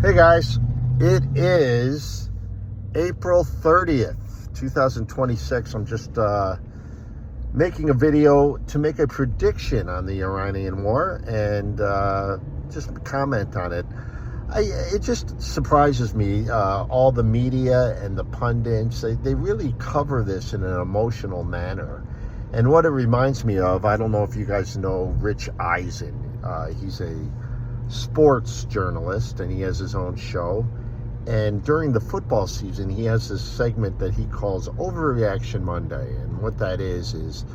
Hey guys, it is April 30th, 2026. I'm just making a video to make a prediction on the Iranian war and just comment on it. It just surprises me, all the media and the pundits, they really cover this in an emotional manner. And what it reminds me of, I don't know if you guys know Rich Eisen. He's a sports journalist and he has his own show, and during the football season he has this segment that he calls Overreaction Monday. And what that is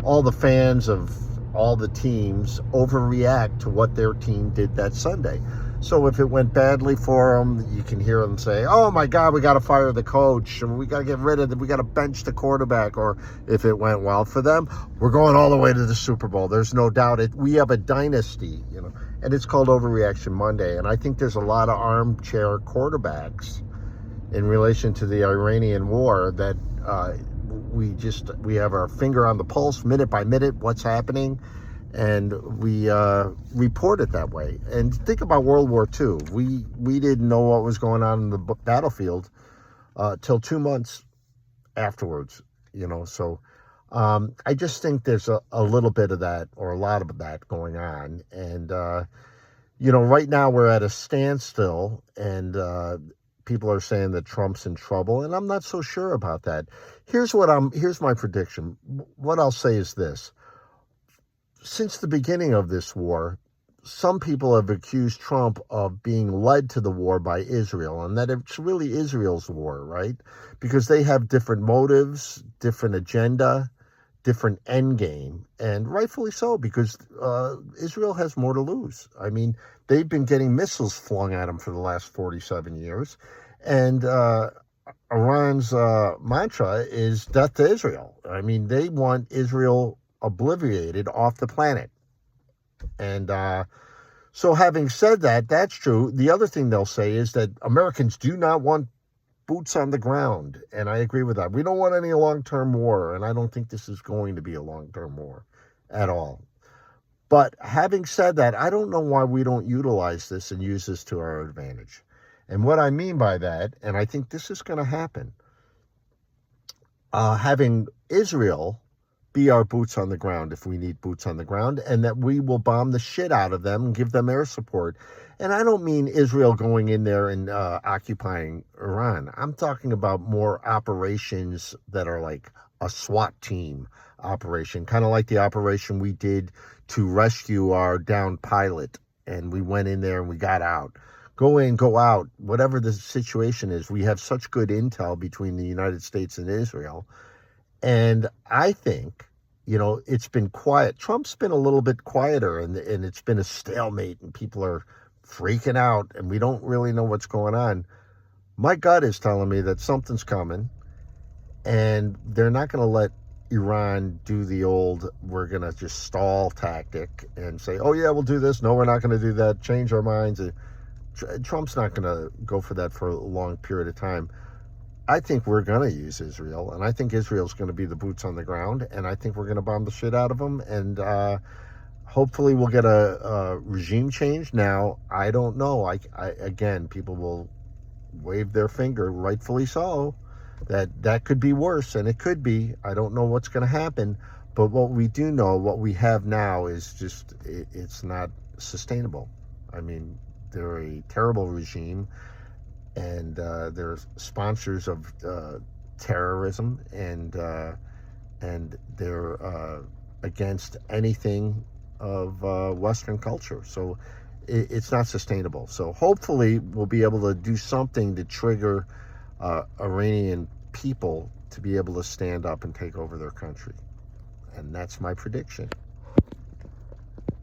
all the fans of all the teams overreact to what their team did that Sunday. So if it went badly for them, you can hear them say, oh my God, we got to fire the coach, or we got to get rid of them, we got to bench the quarterback. Or if it went well for them, we're going all the way to the Super Bowl. There's no doubt we have a dynasty, and it's called Overreaction Monday. And I think there's a lot of armchair quarterbacks in relation to the Iranian war that we have our finger on the pulse minute by minute, what's happening. And we report it that way. And think about World War II. We didn't know what was going on in the battlefield till 2 months afterwards, So I just think there's a little bit of that, or a lot of that going on. And, right now we're at a standstill, and people are saying that Trump's in trouble. And I'm not so sure about that. Here's my prediction. What I'll say is this. Since the beginning of this war, some people have accused Trump of being led to the war by Israel, and that it's really Israel's war, right? Because they have different motives, different agenda, different end game, and rightfully so, because Israel has more to lose. I mean, they've been getting missiles flung at them for the last 47 years, and Iran's mantra is death to Israel. I mean, they want Israel obliterated off the planet. And so having said that, that's true. The other thing they'll say is that Americans do not want boots on the ground. And I agree with that. We don't want any long-term war. And I don't think this is going to be a long-term war at all. But having said that, I don't know why we don't utilize this and use this to our advantage. And what I mean by that, and I think this is going to happen, having Israel be our boots on the ground if we need boots on the ground, and that we will bomb the shit out of them and give them air support. And I don't mean Israel going in there and occupying Iran. I'm talking about more operations that are like a SWAT team operation, kind of like the operation we did to rescue our downed pilot, and we went in there and we got out. Go in, go out, whatever the situation is. We have such good intel between the United States and Israel. And I think, it's been quiet. Trump's been a little bit quieter, and it's been a stalemate, and people are freaking out, and we don't really know what's going on. My gut is telling me that something's coming, and they're not going to let Iran do the old, we're going to just stall tactic and say, oh yeah, we'll do this. No, we're not going to do that. Change our minds. Trump's not going to go for that for a long period of time. I think we're going to use Israel, and I think Israel's going to be the boots on the ground, and I think we're going to bomb the shit out of them, and hopefully we'll get a regime change. Now, I don't know. Again, people will wave their finger, rightfully so, that could be worse, and it could be. I don't know what's going to happen, but what we do know, what we have now is just, it's not sustainable. I mean, they're a terrible regime, and they're sponsors of terrorism, and they're against anything of Western culture. So it's not sustainable. So hopefully we'll be able to do something to trigger Iranian people to be able to stand up and take over their country. And that's my prediction.